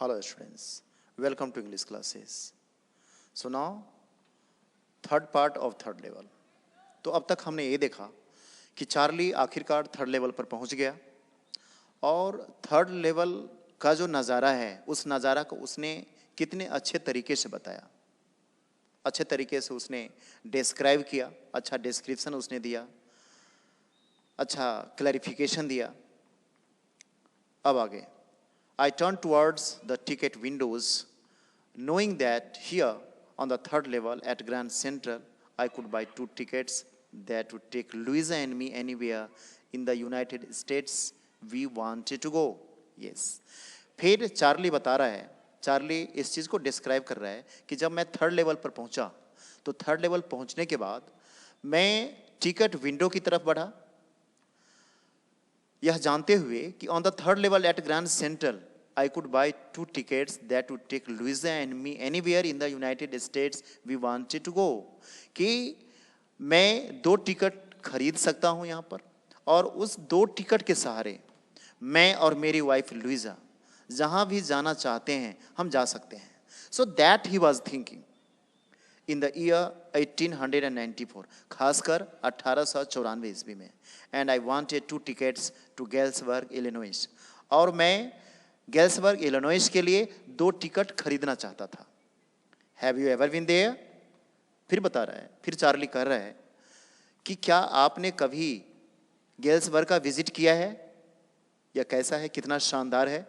Hello students, welcome to English classes. So now third part of third level. तो अब तक हमने ये देखा कि चार्ली आखिरकार थर्ड लेवल पर पहुंच गया और थर्ड लेवल का जो नज़ारा है उस नज़ारा को उसने कितने अच्छे तरीके से बताया, अच्छे तरीके से उसने डिस्क्राइब किया, अच्छा डिस्क्रिप्शन उसने दिया, अच्छा क्लैरिफिकेशन दिया. अब आगे I turned towards the ticket windows, knowing that here on the third level at Grand Central, I could buy 2 tickets that would take Louisa and me anywhere in the United States we wanted to go. Yes. फिर Charlie बता रहा है, Charlie इस चीज़ को describe कर रहा है कि जब मैं थर्ड लेवल पर पहुंचा तो थर्ड लेवल पहुंचने के बाद मैं टिकट विंडो की तरफ बढ़ा, यह जानते हुए कि on the third level at Grand Central I could buy 2 tickets that would take Louisa and me anywhere in the United States we wanted to go, कि मैं 2 टिकट खरीद सकता हूं यहां पर और उस 2 टिकट के सहारे मैं और मेरी वाइफ लुइसा जहां भी जाना चाहते हैं हम जा सकते हैं. So that he was thinking in the year 1894, खासकर 1894 ईस्वी में. And I wanted 2 tickets to Galesburg Illinois, और मैं गैल्सबर्ग इलिनॉइस के लिए 2 टिकट खरीदना चाहता था. Have you ever been there? फिर बता रहा है, फिर चार्ली कह रहा है कि क्या आपने कभी गैल्सबर्ग का विजिट किया है, या कैसा है, कितना शानदार है.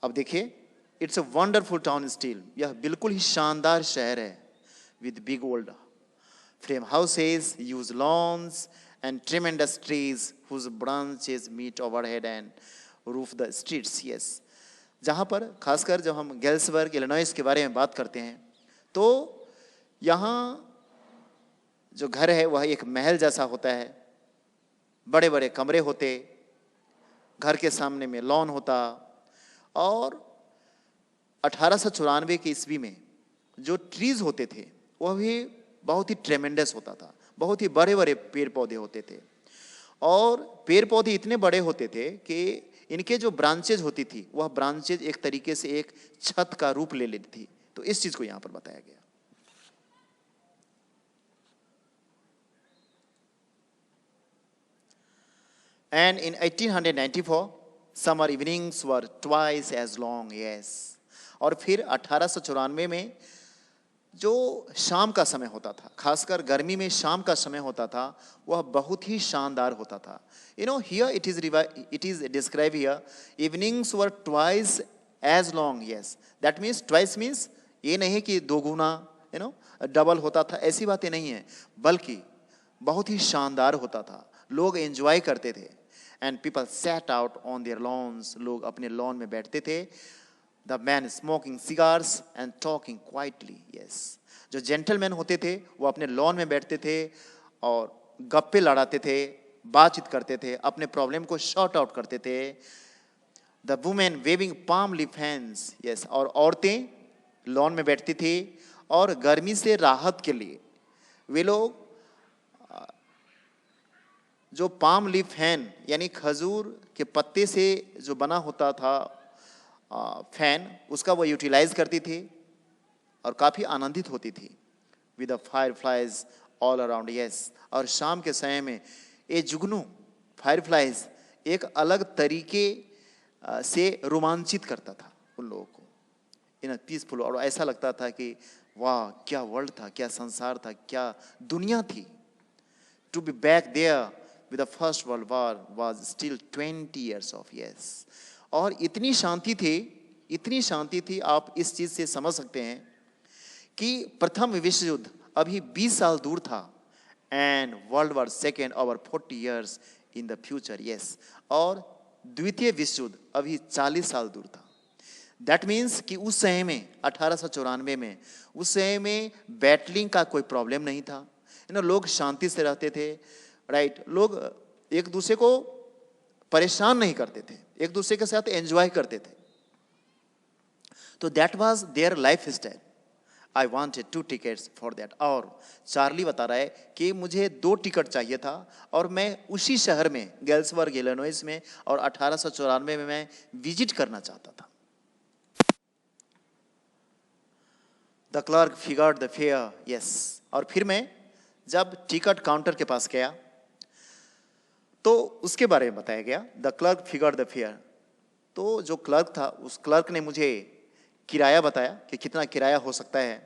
अब देखिए, it's a wonderful town still, यह बिल्कुल ही शानदार शहर है. with big old frame houses, huge lawns and tremendous trees whose branches meet overhead and roof the streets. Yes. जहाँ पर खासकर जब हम गैल्सबर्ग इलिनॉइस के बारे में बात करते हैं तो यहाँ जो घर है वह एक महल जैसा होता है, बड़े बड़े कमरे होते, घर के सामने में लॉन होता, और 1894 की ईस्वी में जो ट्रीज होते थे वह भी बहुत ही ट्रेमेंडस होता था, बहुत ही बड़े बड़े पेड़ पौधे होते थे, और पेड़ पौधे इतने बड़े होते थे कि इनके जो ब्रांचेज होती थी वह ब्रांचेज एक तरीके से एक छत का रूप ले लेती थी. तो इस चीज को यहां पर बताया गया. And in 1894, summer evenings were twice as long. Yes. और फिर 1894 में जो शाम का समय होता था, खासकर गर्मी में शाम का समय होता था, वह बहुत ही शानदार होता था. You know, here it is described here, evenings were twice as long. Yes. That means twice means ये नहीं कि 2 गुना, you know, डबल होता था, ऐसी बातें नहीं है, बल्कि बहुत ही शानदार होता था. लोग एंजॉय करते थे. And people sat out on their lawns, लोग अपने लॉन में बैठते थे. The men smoking cigars and talking quietly. Yes. जो जेंटलमैन होते थे वो अपने लॉन में बैठते थे और गप्पे लड़ाते थे, बातचीत करते थे, अपने प्रॉब्लम को शॉर्ट आउट करते थे. The women waving palm leaf hands. Yes. और औरतें लॉन में बैठती थी और गर्मी से राहत के लिए वे लोग जो पाम लीफ फैन यानी खजूर के पत्ते से जो बना होता था फैन, उसका वो यूटिलाइज करती थी और काफ़ी आनंदित होती थी. With the fire flies all around. Yes. और शाम के समय में ये जुगनू फायर फ्लाइज एक अलग तरीके से रोमांचित करता था उन लोगों को इन पीसफुल, और ऐसा लगता था कि वाह क्या वर्ल्ड था, क्या संसार था, क्या दुनिया थी. To be back there with the first world war was still 20 years of. Yes. और इतनी शांति थी, आप इस चीज से समझ सकते हैं कि प्रथम विश्व युद्ध अभी 20 साल दूर था, and world war second over 40 years in the future. Yes. और द्वितीय विश्व युद्ध अभी 40 साल दूर था. दैट मीन्स कि उस समय में 1894 में उस समय में बैटलिंग का कोई प्रॉब्लम नहीं था. लोग शांति से रहते थे. राइट. लोग एक दूसरे को परेशान नहीं करते थे, एक दूसरे के साथ एंजॉय करते थे. तो that was their life style. I wanted 2 tickets for that. और चार्ली बता रहा है कि मुझे 2 टिकट चाहिए था और मैं उसी शहर में गैल्सबर्ग इलिनॉइस में और 1894 में मैं विजिट करना चाहता था. The clerk figured the fair, yes. और फिर मैं जब टिकट काउंटर के पास गया तो उसके बारे में बताया गया, the clerk figured the fair. तो जो क्लर्क था, उस क्लर्क ने मुझे किराया बताया कि कितना किराया हो सकता है।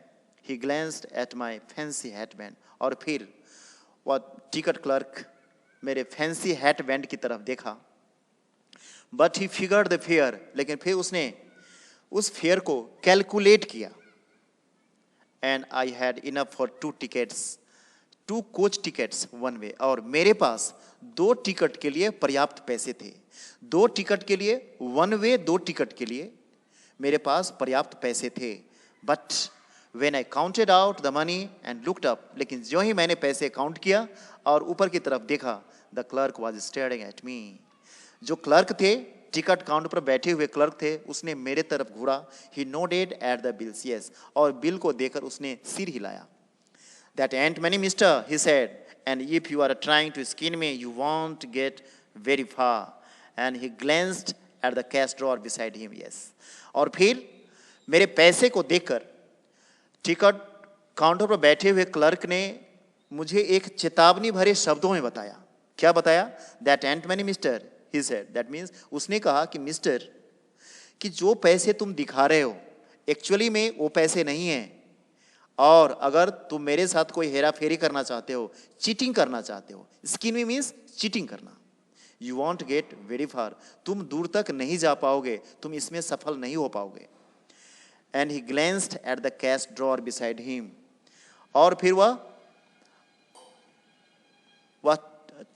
He glanced at my fancy hat band, और फिर वह टिकट क्लर्क मेरे फैंसी हैट बैंड की तरफ देखा। But he figured the fare, लेकिन फिर उसने उस फेयर को कैलकुलेट किया। And I had enough for 2 tickets, 2 coach tickets 1 way, और मेरे पास 2 टिकट के लिए पर्याप्त पैसे थे। 2 टिकट के लिए 1 वे, 2 टिकट के लिए मेरे पास पर्याप्त पैसे थे। But when I counted out the money and looked up, लेकिन जो ही मैंने पैसे काउंट किया और ऊपर की तरफ देखा, the clerk was staring at me. जो क्लर्क थे, टिकट काउंटर पर बैठे हुए क्लर्क थे, उसने मेरे तरफ घूरा। He nodded at the bills, yes, और बिल को देखकर उसने सिर हिलाया। That ain't many, mister, he said, and if you are trying to skin me, you won't get very far. And he glanced at the cash drawer beside him, yes. और फिर मेरे पैसे को देखकर टिकट काउंटर पर बैठे हुए clerk ने मुझे एक चेतावनी भरे शब्दों में बताया। क्या बताया? That ain't many, mister, he said. That means उसने कहा कि मिस्टर, कि जो पैसे तुम दिखा रहे हो एक्चुअली में वो पैसे नहीं हैं, और अगर तुम मेरे साथ कोई हेरा फेरी करना चाहते हो, चीटिंग करना चाहते हो, स्किन में मीन्स चीटिंग करना, you want get very far, तुम दूर तक नहीं जा पाओगे, तुम इसमें सफल नहीं हो पाओगे। And he glanced at the cash drawer beside him, और फिर वह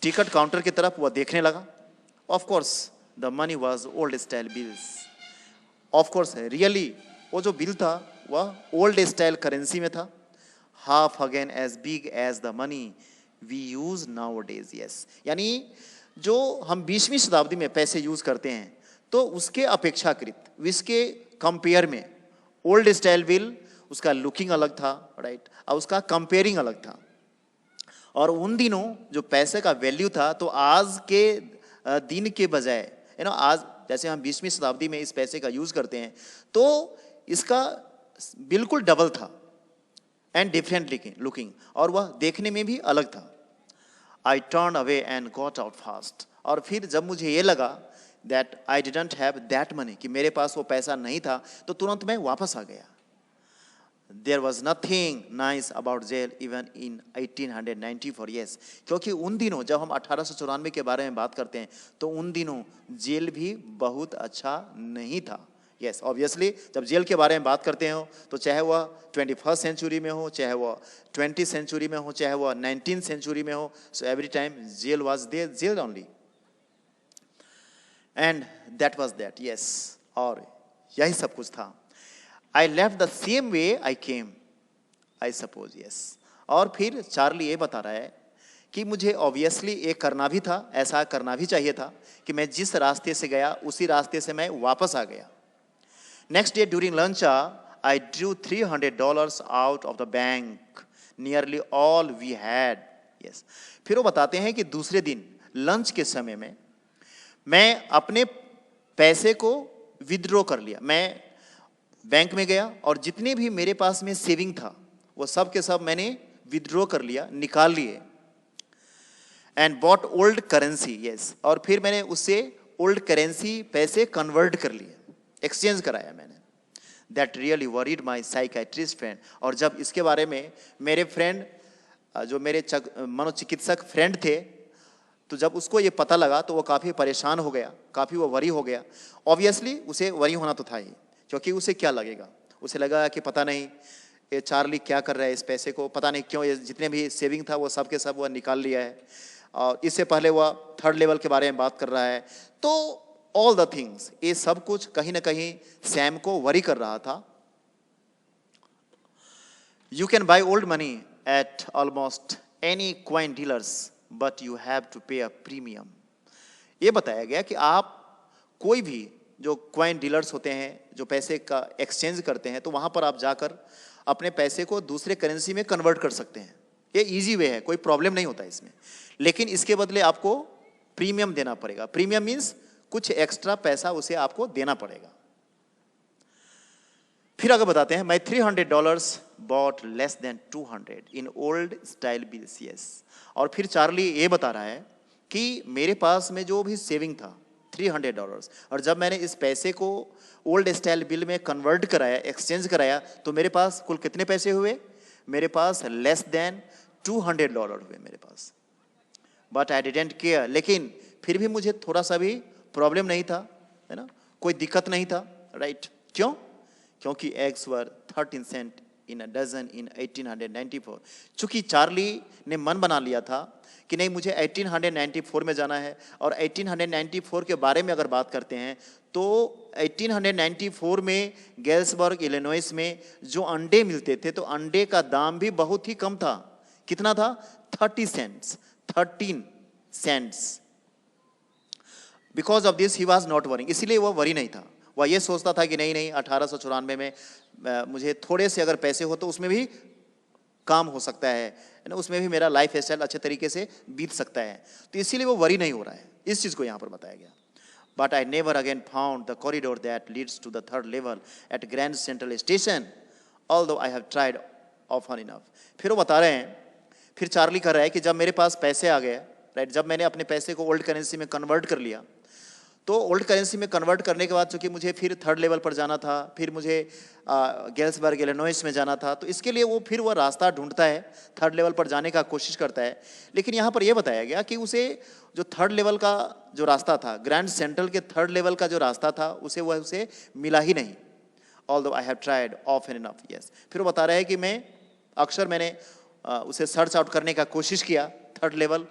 टिकट काउंटर की तरफ वह देखने लगा। Of course the money was old style bills. Of course really वो जो बिल था वह ओल्ड स्टाइल करेंसी में था, half again as big as the money we use nowadays, yes. यानी जो हम 20वीं शताब्दी में पैसे यूज करते हैं तो उसके अपेक्षाकृत, उसके कंपेयर में ओल्ड स्टाइल बिल, उसका लुकिंग अलग था, राइट, और उसका कंपेयरिंग अलग था। और उन दिनों जो पैसे का वैल्यू था, तो आज के दिन के बजाय आज जैसे हम 20वीं शताब्दी में इस पैसे का यूज करते हैं, तो इसका बिल्कुल डबल था एंड डिफरेंट लुकिंग, और वह देखने में भी अलग था। I turn away and got out fast, और फिर जब मुझे ये लगा that I didn't have that money, कि मेरे पास वो पैसा नहीं था, तो तुरंत मैं वापस आ गया। There was nothing nice about jail even in 1894, yes, क्योंकि उन दिनों जब हम 1894 के बारे में बात करते हैं तो उन दिनों जेल भी बहुत अच्छा नहीं था। यस, ऑब्वियसली जब जेल के बारे में बात करते हो तो चाहे वह 21st सेंचुरी में हो, चाहे वह 20th सेंचुरी में हो, चाहे वह 19th सेंचुरी में हो, so every time jail was there, jail only, and that was that, yes, और यही सब कुछ था। I left the same way I came, I suppose, yes. और फिर चार्ली ये बता रहा है कि मुझे ऑब्वियसली ये करना भी था, ऐसा करना भी चाहिए था कि मैं जिस रास्ते से गया उसी रास्ते से मैं वापस आ गया। Next day during lunch hour, I drew $300 out of the bank, nearly all we had. Yes. फिर वो बताते हैं कि दूसरे दिन लंच के समय में मैं अपने पैसे को विथड्रॉ कर लिया। मैं बैंक में गया और जितने भी मेरे पास में सेविंग था वो सब के सब मैंने विथड्रॉ कर लिया, निकाल लिए। And bought old currency, yes, और फिर मैंने उससे ओल्ड करेंसी पैसे कन्वर्ट कर लिए, एक्सचेंज कराया मैंने। That really worried my psychiatrist friend, और जब इसके बारे में मेरे फ्रेंड, जो मेरे मनोचिकित्सक फ्रेंड थे, तो जब उसको ये पता लगा तो वो काफ़ी परेशान हो गया, काफ़ी वो वरी हो गया। ऑब्वियसली उसे वरी होना तो था ही, क्योंकि उसे क्या लगेगा, उसे लगा कि पता नहीं ये चार्ली क्या कर रहा है इस पैसे को, पता नहीं क्यों ये जितने भी सेविंग था वो सब के सब वह निकाल लिया है, और इससे पहले वह 3rd लेवल के बारे में बात कर रहा है। तो ऑल द थिंग्स, ये सब कुछ कहीं ना कहीं सैम को वरी कर रहा था। You can buy old money at almost any coin dealers but you have to pay a premium. ये बताया गया कि आप कोई भी जो कॉइन डीलर्स होते हैं, जो पैसे का एक्सचेंज करते हैं, तो वहां पर आप जाकर अपने पैसे को दूसरे करेंसी में कन्वर्ट कर सकते हैं। ये इजी वे है, कोई प्रॉब्लम नहीं होता इसमें, लेकिन इसके बदले आपको प्रीमियम देना पड़ेगा। प्रीमियम मीन्स कुछ एक्स्ट्रा पैसा उसे आपको देना पड़ेगा। फिर आगे बताते हैं, मैं $300 bought less than 200 in old style bills, yes. और फिर चार्ली ये बता रहा है कि मेरे पास में जो भी सेविंग था $300, और जब मैंने इस पैसे को ओल्ड स्टाइल बिल में कन्वर्ट कराया, एक्सचेंज कराया, तो मेरे पास कुल कितने पैसे हुए? मेरे पास लेस देन $200 हुए मेरे पास। बट आई डिडेंट केयर, लेकिन फिर भी मुझे थोड़ा सा भी प्रॉब्लम नहीं था, है ना, कोई दिक्कत नहीं था, राइट। क्यों? क्योंकि eggs were 13 cent in a dozen in 1894। चूंकि चार्ली ने मन बना लिया था कि नहीं, मुझे 1894 में जाना है, और 1894 के बारे में अगर बात करते हैं तो 1894 में गैल्सबर्ग इलिनॉइस में जो अंडे मिलते थे, तो अंडे का दाम भी बहुत ही कम था। कितना था? 30 cents, 13 cents. Because of this he was not worrying, इसीलिए वो वरी नहीं था। वह ये सोचता था कि नहीं नहीं, 1894 में मुझे थोड़े से अगर पैसे हो तो उसमें भी काम हो सकता है ना, उसमें भी मेरा लाइफ स्टाइल अच्छे तरीके से बीत सकता है, तो इसीलिए वो वरी नहीं हो रहा है। इस चीज़ को यहाँ पर बताया गया। But I never again found the corridor that leads to the third level at Grand Central station, although I have tried often enough. फिर वो बता रहे हैं, फिर चार्ली कह रहा है कि जब मेरे पास पैसे आ गए, राइट, जब मैंने अपने पैसे को ओल्ड करेंसी में कन्वर्ट कर लिया, तो ओल्ड करेंसी में कन्वर्ट करने के बाद चूंकि मुझे फिर थर्ड लेवल पर जाना था, फिर मुझे गैल्सबर्ग इलिनॉइस में जाना था, तो इसके लिए वो फिर वो रास्ता ढूंढता है, थर्ड लेवल पर जाने का कोशिश करता है। लेकिन यहाँ पर यह बताया गया कि उसे जो थर्ड लेवल का जो रास्ता था, ग्रैंड सेंट्रल के थर्ड लेवल का जो रास्ता था, उसे मिला ही नहीं। Although I have tried often enough, yes. फिर वो बता रहा है कि मैंने उसे सर्च आउट करने का कोशिश किया, थर्ड लेवल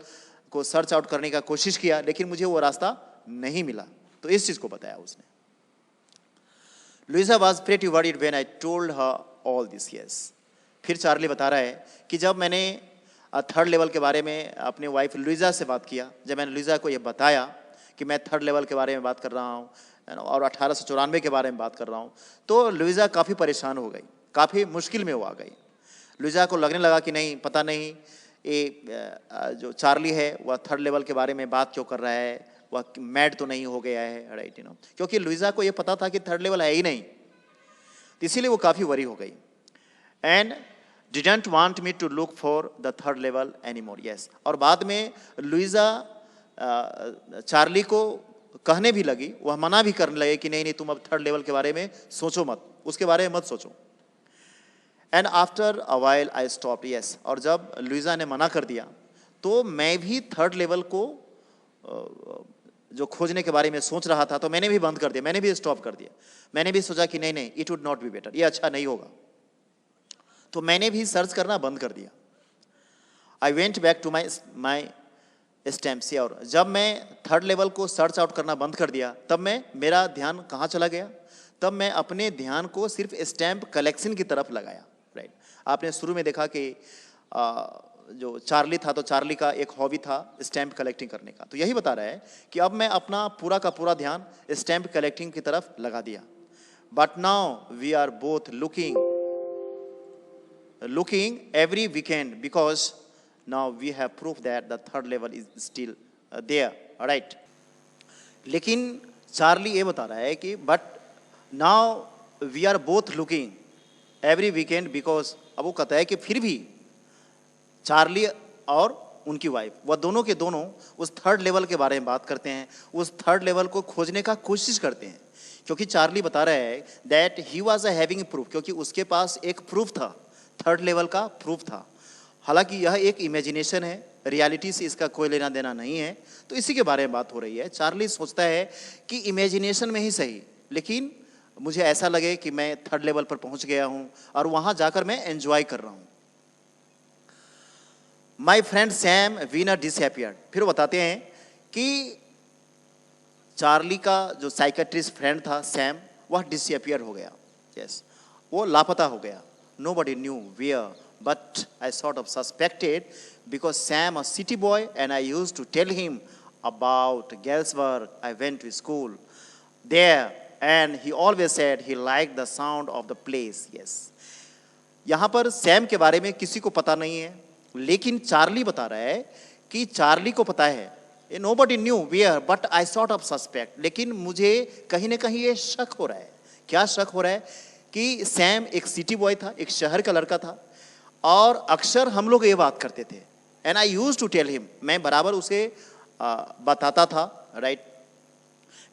को सर्च आउट करने का कोशिश किया, लेकिन मुझे वो रास्ता नहीं मिला। तो इस चीज को बताया उसने। Louisa was pretty worried when I told her all this, yes. फिर चार्ली बता रहा है कि जब मैंने थर्ड लेवल के बारे में अपने वाइफ लुइसा से बात किया, जब मैंने लुइसा को यह बताया कि मैं थर्ड लेवल के बारे में बात कर रहा हूँ और 1894 के बारे में बात कर रहा हूँ, तो लुइसा काफ़ी परेशान हो गई, काफ़ी मुश्किल में वो आ गई। लुइसा को लगने लगा कि नहीं, पता नहीं ये जो चार्ली है वह थर्ड लेवल के बारे में बात क्यों कर रहा है, वह मैड तो नहीं हो गया है, राइट, क्योंकि लुइसा को यह पता था कि थर्ड लेवल है ही नहीं, तो इसीलिए वो काफ़ी वरी हो गई। And didn't want me to look for the third level anymore, yes. और बाद में लुइसा चार्ली को कहने भी लगी, वह मना भी करने लगे कि नहीं नहीं, तुम अब थर्ड लेवल के बारे में सोचो मत, उसके बारे में मत सोचो। And after a while I stop, yes. और जब लुइसा ने मना कर दिया, तो मैं भी थर्ड लेवल को जो खोजने के बारे में सोच रहा था, तो मैंने भी बंद कर दिया, मैंने भी स्टॉप कर दिया। मैंने भी सोचा कि नहीं नहीं, it would not be better, ये अच्छा नहीं होगा, तो मैंने भी सर्च करना बंद कर दिया। I went back to my stamps, और जब मैं थर्ड लेवल को सर्च आउट करना बंद कर दिया, तब मेरा ध्यान कहाँ चला गया? तब मैं अपने ध्यान को सिर्फ स्टैम्प कलेक्शन की तरफ लगाया, राइट। आपने शुरू में देखा कि जो चार्ली था, तो चार्ली का एक हॉबी था स्टैम्प कलेक्टिंग करने का, तो यही बता रहा है कि अब मैं अपना पूरा का पूरा ध्यान स्टैम्प कलेक्टिंग की तरफ लगा दिया। But now we are both looking every weekend because now we have proof that the third level is still there, right? लेकिन चार्ली ये बता रहा है कि but now we are both looking every weekend because, अब वो कहता है कि फिर भी चार्ली और उनकी वाइफ, वह दोनों के दोनों उस थर्ड लेवल के बारे में बात करते हैं, उस थर्ड लेवल को खोजने का कोशिश करते हैं, क्योंकि चार्ली बता रहा है that he was having proof, क्योंकि उसके पास एक प्रूफ था, थर्ड लेवल का प्रूफ था। हालांकि यह एक इमेजिनेशन है, रियलिटी से इसका कोई लेना देना नहीं है, तो इसी के बारे में बात हो रही है। चार्ली सोचता है कि इमेजिनेशन में ही सही, लेकिन मुझे ऐसा लगे कि मैं थर्ड लेवल पर पहुंच गया हूं और वहां जाकर मैं एंजॉय कर रहा हूं। My friend Sam Weiner disappeared. फिर बताते हैं कि चार्ली का जो साइकेट्रिस्ट फ्रेंड था सैम, वह डिसअपियर हो गया, यस, वो लापता हो गया। Nobody knew where, but I sort of suspected because Sam, a city boy, and I used to tell him about Galesburg. I went to school there, and he always said he liked the sound of the place. Yes. यहाँ पर Sam के बारे में किसी को पता नहीं है, लेकिन चार्ली बता रहा है कि चार्ली को पता है। Nobody knew where, but I sort of suspect. लेकिन मुझे कहीं ना कहीं ये शक हो रहा है। क्या शक हो रहा है? कि सैम एक सिटी बॉय था, एक शहर का लड़का था, और अक्सर हम लोग ये बात करते थे, and I used to tell him, मैं बराबर उसे बताता था, राइट,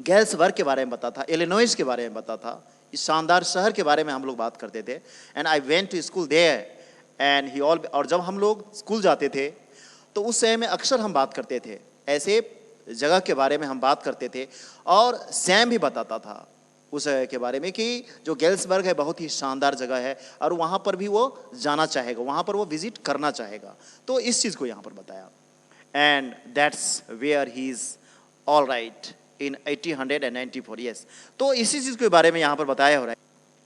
गैल्सबर्ग के बारे में बताता था, इलिनॉइस के बारे में बताता था, इस शानदार शहर के बारे में हम लोग बात करते थे। And I went to school there and he all, और जब हम लोग स्कूल जाते थे तो उस समय में अक्सर हम बात करते थे, ऐसे जगह के बारे में हम बात करते थे, और सैम भी बताता था उस जगह के बारे में कि जो गैल्सबर्ग है बहुत ही शानदार जगह है और वहाँ पर भी वो जाना चाहेगा, वहाँ पर वो विजिट करना चाहेगा। तो इस चीज़ को यहाँ पर बताया, and that's where he is all right in 1894, yes. तो इसी चीज़ के बारे में यहाँ पर बताया हो रहा है,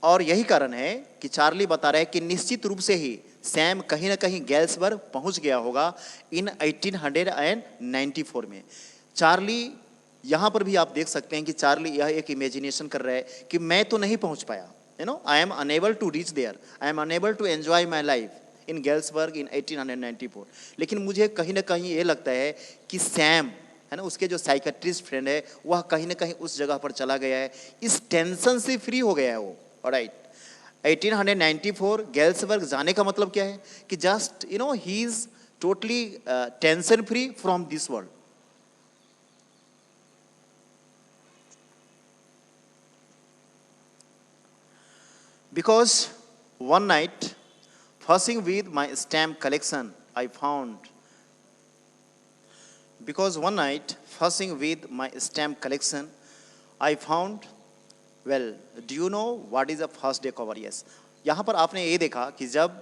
और यही कारण है कि चार्ली बता रहा है कि निश्चित रूप से ही सैम कहीं ना कहीं गैल्सबर्ग पहुँच गया होगा इन 1894 में। चार्ली यहाँ पर भी आप देख सकते हैं कि चार्ली यह एक इमेजिनेशन कर रहा है कि मैं तो नहीं पहुँच पाया, you know, I am unable to reach there, I am unable to enjoy my life in Galesburg in 1894। लेकिन मुझे कहीं ना कहीं ये लगता है कि सैम है ना, उसके जो साइकेट्रिस्ट फ्रेंड है वह कहीं ना कहीं उस जगह पर चला गया है, इस टेंशन से फ्री हो गया है वो, राइट। 1894 गैल्सबर्ग जाने का मतलब क्या है कि just you know he is totally tension free from this world. Because one night, fussing with my stamp collection, I found. Because one night, fussing with my stamp collection, I found. Well, do you know what is a first day cover? Yes. यहाँ पर आपने ये देखा कि जब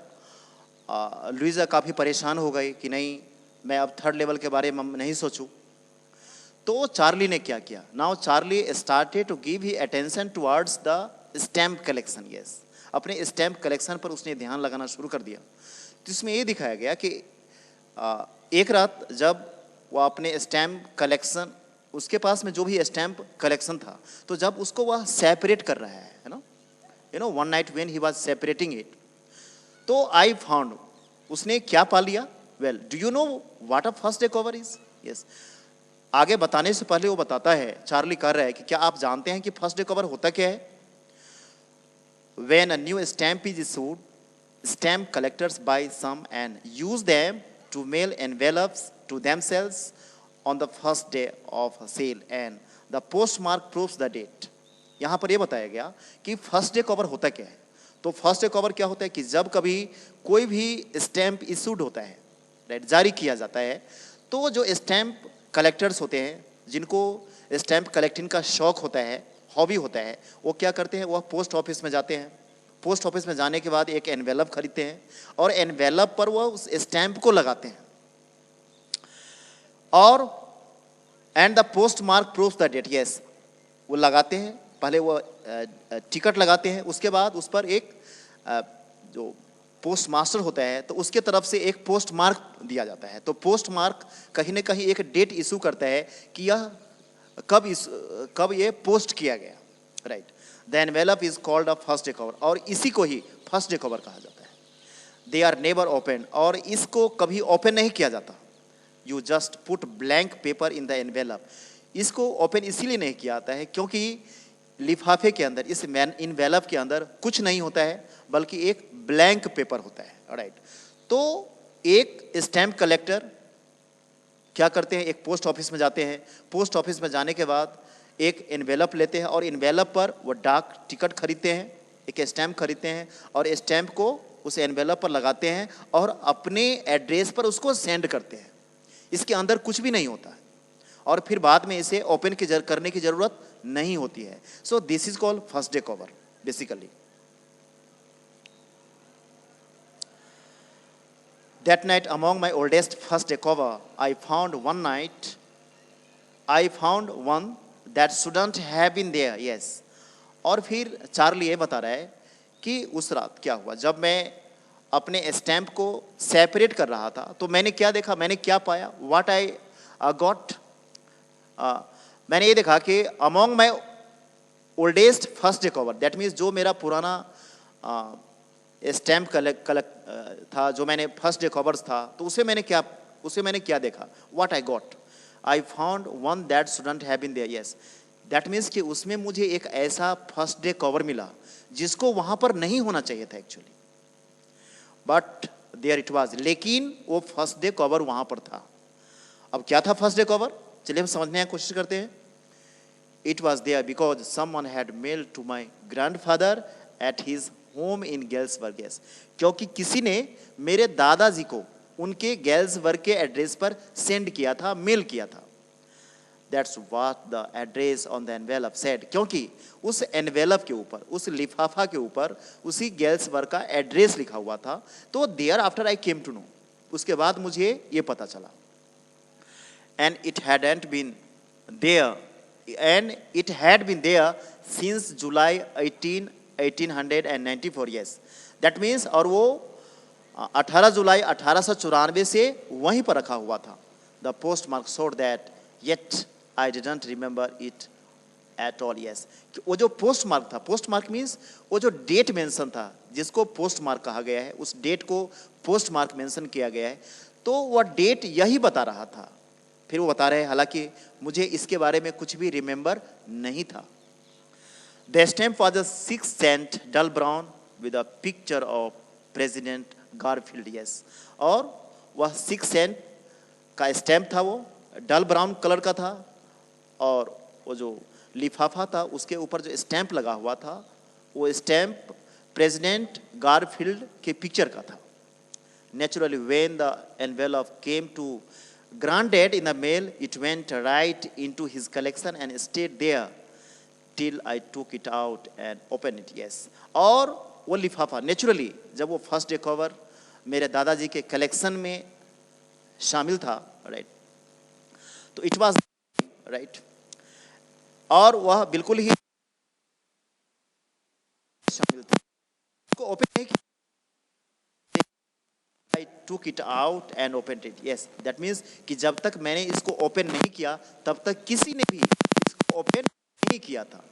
Luisa काफ़ी परेशान हो गई कि नहीं, मैं अब थर्ड लेवल के बारे में नहीं सोचूं, तो चार्ली ने क्या किया? Now Charlie started to give he attention towards the stamp collection, yes. अपने स्टैम्प कलेक्शन पर उसने ध्यान लगाना शुरू कर दिया। तो इसमें ये दिखाया गया कि एक रात जब वह अपने स्टैम्प कलेक्शन, उसके पास में जो भी स्टैम्प कलेक्शन था, तो जब उसको वह सेपरेट कर रहा है ना, you know, one night when he was separating it, तो आई फाउंड, उसने क्या पा लिया? Well, do you know what a first day cover is? Yes. आगे बताने से पहले वो बताता है, चार्ली कर रहा है कि क्या आप जानते हैं कि फर्स्ट डे कवर होता क्या है? When a new stamp is issued, stamp collectors buy some and use them to mail envelopes to themselves on the first day of sale and the postmark proves the date. यहाँ पर ये बताया गया कि first day cover होता क्या है। तो फर्स्ट डे कवर क्या होता है कि जब कभी कोई भी स्टैम्प इशूड होता है, राइट, जारी किया जाता है, तो जो स्टैम्प कलेक्टर्स होते हैं, जिनको स्टैम्प कलेक्टिंग का शौक होता है, हॉबी होता है, वो क्या करते हैं? वह पोस्ट ऑफिस में जाते हैं। पोस्ट ऑफिस में जाने के बाद एक एनवेलप खरीदते हैं और एनवेलप पर वह उस स्टैम्प को लगाते हैं, और and the postmark proves the date, yes, वो लगाते हैं। पहले वो टिकट लगाते हैं, उसके बाद उस पर एक जो पोस्ट मास्टर होता है तो उसके तरफ से एक पोस्ट मार्क दिया जाता है। तो पोस्ट मार्क कहीं ना कहीं एक डेट इशू करता है कि यह कब ये पोस्ट किया गया, right. The envelope is called a first day cover, और इसी को ही फर्स्ट डे कवर कहा जाता है। दे आर नेवर ओपन, और इसको कभी ओपन नहीं किया जाता। You just put blank paper in the envelope. इसको ओपन इसीलिए नहीं किया जाता है क्योंकि लिफाफे के अंदर, इस एनवेलप के अंदर कुछ नहीं होता है, बल्कि एक ब्लैंक पेपर होता है, राइट। तो एक स्टैम्प कलेक्टर क्या करते हैं? एक पोस्ट ऑफिस में जाते हैं, पोस्ट ऑफिस में जाने के बाद एक एनवेलप लेते हैं और एनवेलप पर वो डाक टिकट खरीदते हैं, एक स्टैम्प खरीदते हैं और स्टैम्प को उस एनवेलप पर लगाते हैं और अपने एड्रेस पर उसको सेंड करते हैं। इसके अंदर कुछ भी नहीं होता है और फिर बाद में इसे ओपन करने की जरूरत नहीं होती है। So this is called first day cover basically. That night, among my oldest first day cover, I found one that shouldn't have been there. Yes. और फिर चार्ली ये बता रहा है कि उस रात क्या हुआ, जब मैं अपने स्टैम्प को सेपरेट कर रहा था तो मैंने क्या देखा, मैंने क्या पाया? What I got, मैंने ये देखा कि among my oldest first day cover, that means जो मेरा पुराना स्टैम्प कलेक्ट था, जो मैंने फर्स्ट डे कवर्स था, तो उसे मैंने क्या देखा? What I got, I found one that shouldn't have been there. Yes, that means कि उसमें मुझे एक ऐसा फर्स्ट डे कवर मिला जिसको वहां पर नहीं होना चाहिए था actually, but there it was. लेकिन वो फर्स्ट डे कवर वहां पर था। अब क्या था फर्स्ट डे कवर, चलिए हम समझने की कोशिश करते हैं। It was there because someone had mailed to my grandfather at his home in Galesburg. Yes, क्योंकि किसी ने मेरे दादाजी को उनके गेल्सबर्ग के एड्रेस पर सेंड किया था, मेल किया था। That's what the address on the envelope said, क्योंकि उस एनवेलप के ऊपर, उस लिफाफा के ऊपर उसी गेल्सबर्ग का एड्रेस लिखा हुआ था। तो thereafter I came to know, उसके बाद मुझे ये पता चला। And it hadn't been there, and it had been there since July 1894. Yes, that means, और वो 18 जुलाई 1894 से वहीं पर रखा हुआ था। The postmark showed that, yet I didn't remember it at all. Yes, वो जो पोस्ट मार्क था, पोस्ट मार्क मीन्स वो जो डेट मेंशन था जिसको पोस्ट मार्क कहा गया है, उस डेट को पोस्ट मार्क मेंशन किया गया है, तो वह डेट यही बता रहा था। फिर वो बता रहे हैं, हालांकि मुझे इसके बारे में कुछ भी रिमेंबर नहीं था। The stamp was a 6 cent dull brown with a picture of President Garfield. Yes, और वह 6 सेंट का स्टैम्प था, वो डल ब्राउन कलर का था, और वो जो लिफाफा था उसके ऊपर जो स्टैम्प लगा हुआ था, वो स्टैम्प प्रेसिडेंट गारफील्ड के पिक्चर का था। Naturally when the envelope came to granddad in the mail, it went right into his collection and stayed there till I took it out and opened it. Yes, और वो लिफाफा naturally जब वो first day cover मेरे दादाजी के collection में शामिल था, राइट, तो इट वाज राइट, और वह बिल्कुल ही शामिल था। उसको ओपन नहीं किया, I took it out and opened it. Yes, that means कि जब तक मैंने इसको ओपन नहीं किया तब तक किसी ने भी इसको ओपन नहीं किया था।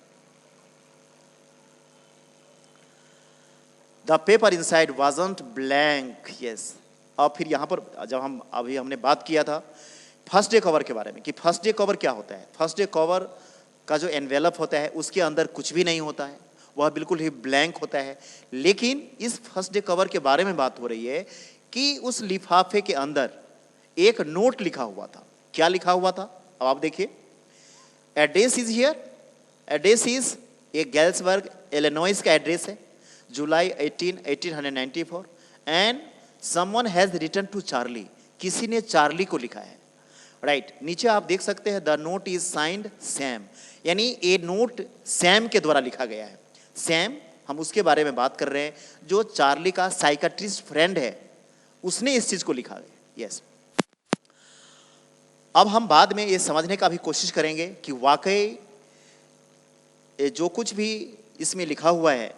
The paper inside wasn't blank. Yes, अब फिर यहाँ पर जब हमने बात किया था फर्स्ट डे कवर के बारे में कि फर्स्ट डे कवर क्या होता है। फर्स्ट डे कवर का जो एनवेलप होता है उसके अंदर कुछ भी नहीं होता है, वह बिल्कुल ही ब्लैंक होता है। लेकिन इस फर्स्ट डे कवर के बारे में बात हो रही है कि उस लिफाफे के अंदर एक नोट लिखा हुआ था। क्या लिखा हुआ था, अब आप देखिए। Address is here, address is ये गेल्सबर्ग इलिनॉइस का एड्रेस है, जुलाई 1894, and someone has written to Charlie, किसी ने चार्ली को लिखा है, राइट। नीचे आप देख सकते हैं the note is signed Sam, यानी ये नोट सैम के द्वारा लिखा गया है। सैम, हम उसके बारे में बात कर रहे हैं जो चार्ली का साइकाट्रिस्ट फ्रेंड है, उसने इस चीज को लिखा है। यस, अब हम बाद में ये समझने का भी कोशिश करेंगे कि वाकई जो कुछ भी इसमें लिखा हुआ है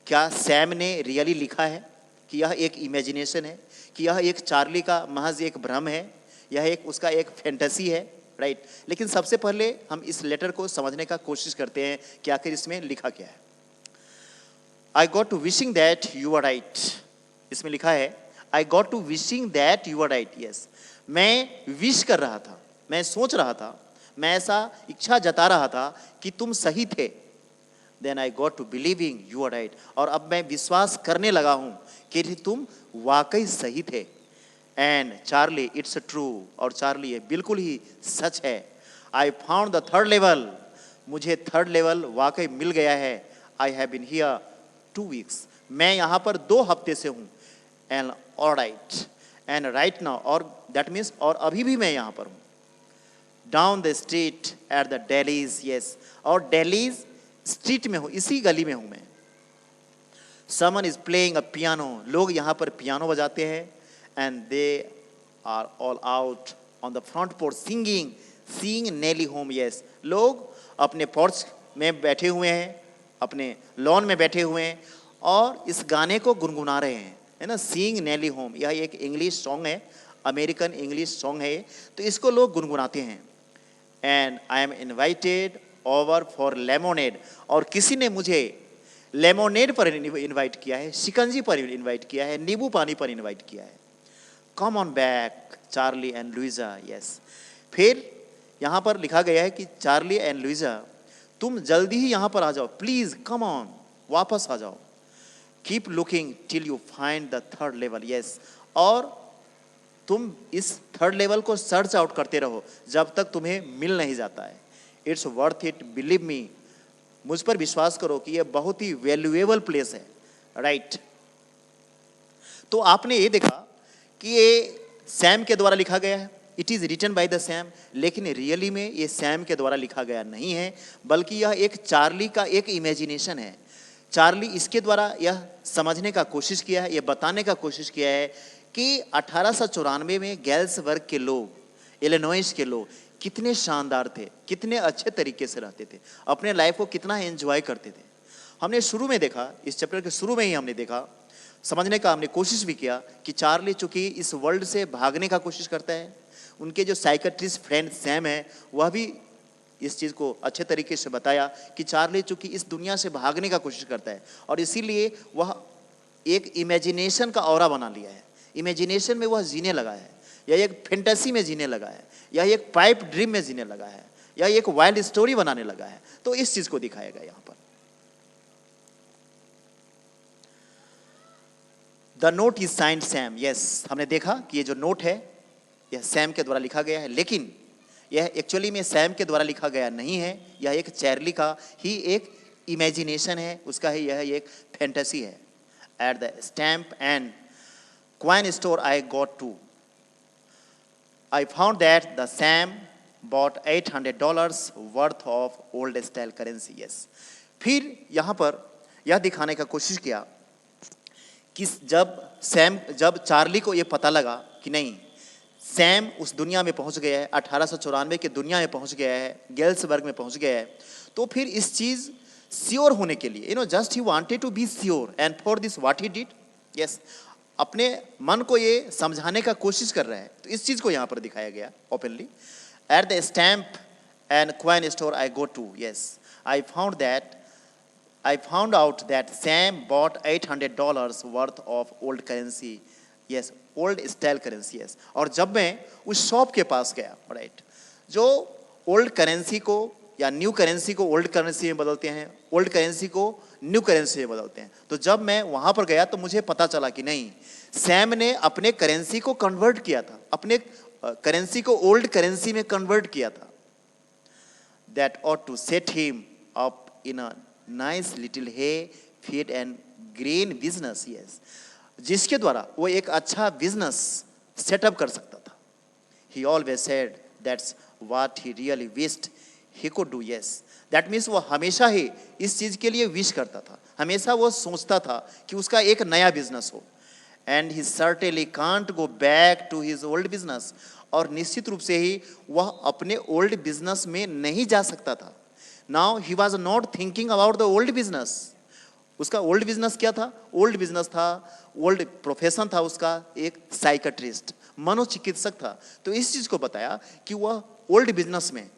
क्या सैम ने रियली लिखा है, कि यह एक इमेजिनेशन है, कि यह एक चार्ली का महज एक भ्रम है, यह एक उसका एक फैंटेसी है, राइट। लेकिन सबसे पहले हम इस लेटर को समझने का कोशिश करते हैं कि आखिर इसमें लिखा क्या है। I got to wishing that you are right, इसमें लिखा है I got to wishing that you are right. Yes, मैं विश कर रहा था, मैं सोच रहा था, मैं ऐसा इच्छा जता रहा था कि तुम सही थे। Then I got to believing you are right, और अब मैं विश्वास करने लगा हूं कि तुम वाकई सही थे। एंड चार्ली इट्स ट्रू, और चार्ली ये बिल्कुल ही सच है। I found the third level, मुझे थर्ड लेवल वाकई मिल गया है। I have been here 2 weeks, मैं यहाँ पर 2 हफ्ते से हूँ। And alright, and right now, और दैट मीन्स और अभी भी मैं यहाँ पर हूँ। Down the street at the Dalys, yes, और डेलीज स्ट्रीट में हूँ, इसी गली में हूँ मैं। Someone is playing a piano, लोग यहाँ पर पियानो बजाते हैं। And they are all out on the front porch singing Nellie home. Yes, लोग अपने पोर्च में बैठे हुए हैं, अपने लॉन में बैठे हुए हैं और इस गाने को गुनगुना रहे हैं, है ना। सिंग नेली होम, यह एक इंग्लिश सॉन्ग है, अमेरिकन इंग्लिश सॉन्ग है, तो इसको लोग गुनगुनाते हैं। And I am invited over for lemonade, और किसी ने मुझे लेमोनेड पर इनवाइट किया है, शिकंजी पर इनवाइट किया है, नींबू पानी पर इनवाइट किया है। Come on back Charlie and Luisa. Yes, फिर यहाँ पर लिखा गया है कि चार्ली एंड लुइजा, तुम जल्दी ही यहाँ पर आ जाओ, प्लीज कम ऑन वापस आ जाओ। Keep looking till you find the third level, yes. और तुम इस थर्ड लेवल को सर्च आउट करते रहो जब तक तुम्हें मिल नहीं जाता है। It's worth it, believe me, मुझ पर विश्वास करो कि यह बहुत ही वैल्यूएबल प्लेस है, राइट। तो आपने ये देखा कि ये सैम के द्वारा लिखा गया है, it is written by the Sam, लेकिन रियली में ये सैम के द्वारा लिखा गया नहीं है, बल्कि यह एक चार्ली का एक इमेजिनेशन है। चार्ली इसके द्वारा यह समझने का कोशिश किया है, यह बताने का कोशिश किया है कि 1894 में गैल्सबर्ग के लोग, इलिनॉइस के लोग कितने शानदार थे, कितने अच्छे तरीके से रहते थे, अपने लाइफ को कितना एंजॉय करते थे। हमने शुरू में देखा, इस चैप्टर के शुरू में ही हमने देखा, समझने का हमने कोशिश भी किया कि चार्ली चूंकि इस वर्ल्ड से भागने का कोशिश करता है, उनके जो साइकेट्रिस्ट फ्रेंड सैम है वह भी इस चीज़ को अच्छे तरीके से बताया कि चार्ली चूंकि इस दुनिया से भागने का कोशिश करता है और इसीलिए वह एक इमेजिनेशन का ऑरा बना लिया है, इमेजिनेशन में वह जीने लगा है, यह एक फैंटेसी में जीने लगा है, यह एक पाइप ड्रीम में जीने लगा है, यह एक वाइल्ड स्टोरी बनाने लगा है। तो इस चीज़ को दिखाया गया यहाँ पर। The note is signed Sam, yes, हमने देखा कि ये जो नोट है यह सैम के द्वारा लिखा गया है, लेकिन यह एक्चुअली में सैम के द्वारा लिखा गया नहीं है, यह एक चार्ली का ही एक इमेजिनेशन है, उसका ही यह एक फैंटेसी है। At the stamp and coin store I got to, I found that the Sam bought $800 worth of old style currency, yes. फिर यहाँ पर यह दिखाने का कोशिश किया कि जब चार्ली को ये पता लगा कि नहीं, सैम उस दुनिया में पहुँच गया है, 1894 के दुनिया में पहुँच गया है, गैल्सबर्ग में पहुँच गया है, तो फिर इस चीज़ श्योर होने के लिए, just he wanted to be sure and for this what he did, yes, अपने मन को ये समझाने का कोशिश कर रहे हैं। तो इस चीज़ को यहाँ पर दिखाया गया openly. At the stamp and coin store I go to, yes, I found out that Sam bought $800 worth of old currency, yes, old style currency, yes. और जब मैं उस शॉप के पास गया, राइट, जो ओल्ड करेंसी को या न्यू करेंसी को ओल्ड करेंसी में बदलते हैं, ओल्ड करेंसी को न्यू करेंसी में बदलते हैं, तो जब मैं वहाँ पर गया तो मुझे पता चला कि नहीं, सैम ने अपने करेंसी को कन्वर्ट किया था, अपने करेंसी को ओल्ड करेंसी में कन्वर्ट किया था। That ought to set him up in a nice little hay feed and grain business, yes, जिसके द्वारा वो एक अच्छा बिजनेस सेटअप कर सकता था। ही always said that's what he really wished he could do, yes. That means वो हमेशा ही इस चीज़ के लिए विश करता था, हमेशा वो सोचता था कि उसका एक नया बिजनेस हो। And he certainly can't go back to his old business, और निश्चित रूप से ही वह अपने ओल्ड बिजनेस में नहीं जा सकता था। Now he was not thinking about the old business. उसका ओल्ड बिजनेस क्या था? ओल्ड बिजनेस था, ओल्ड प्रोफेशन था उसका, एक साइकेट्रिस्ट, मनोचिकित्सक था। तो इस चीज़ को बताया कि वह ओल्ड बिजनेस में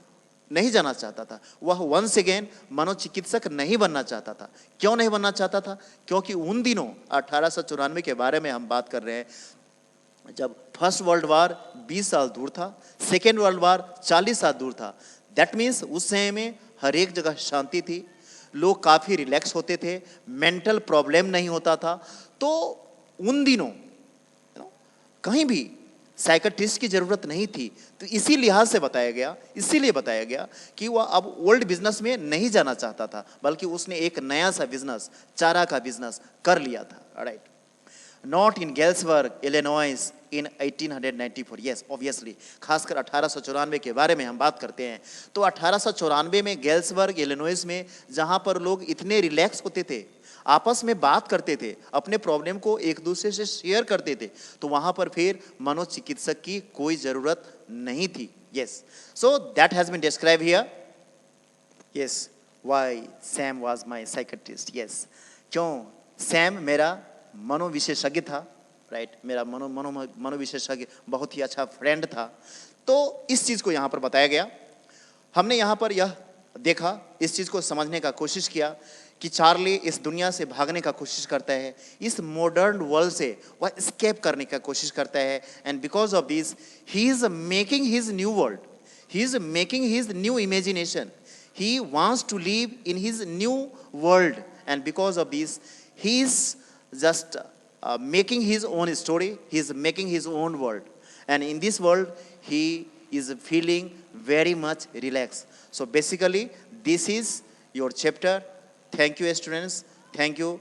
नहीं जाना चाहता था, वह वंस अगेन मनोचिकित्सक नहीं बनना चाहता था। क्यों नहीं बनना चाहता था? क्योंकि उन दिनों 1894 के बारे में हम बात कर रहे हैं, जब फर्स्ट वर्ल्ड वार 20 साल दूर था, सेकेंड वर्ल्ड वार 40 साल दूर था। दैट मीन्स उस समय में हर एक जगह शांति थी, लोग काफ़ी रिलैक्स होते थे, मेंटल प्रॉब्लम नहीं होता था। तो उन दिनों कहीं भी साइकेट्रिस्ट की जरूरत नहीं थी। तो इसी लिहाज से इसीलिए बताया गया कि वह अब ओल्ड बिजनेस में नहीं जाना चाहता था, बल्कि उसने एक नया सा बिजनेस, चारा का बिजनेस कर लिया था, right. Not in Galesburg Illinois in 1894, yes, obviously, खासकर 1894 के बारे में हम बात करते हैं तो 1894 में गैल्सबर्ग इलिनॉइस में, जहाँ पर लोग इतने रिलैक्स होते थे, आपस में बात करते थे, अपने प्रॉब्लम को एक दूसरे से शेयर करते थे, तो वहाँ पर फिर मनोचिकित्सक की कोई ज़रूरत नहीं थी, yes. So that has been describe here, yes, why Sam was my psychiatrist, yes, क्यों सैम मेरा मनोविशेषज्ञ था, राइट, मेरा मनोविशेषज्ञ, बहुत ही अच्छा फ्रेंड था। तो इस चीज़ को यहाँ पर बताया गया। हमने यहाँ पर यह देखा, इस चीज़ को समझने का कोशिश किया कि चार्ली इस दुनिया से भागने का कोशिश करता है, इस मॉडर्न वर्ल्ड से वह एस्केप करने का कोशिश करता है। And because of this he is making his new world, he is making his new imagination, he wants to live in his new world and because of this, he is just making his own story, he is making his own world. And in this world, he is feeling very much relaxed. So basically, this is your chapter. Thank you, students. Thank you.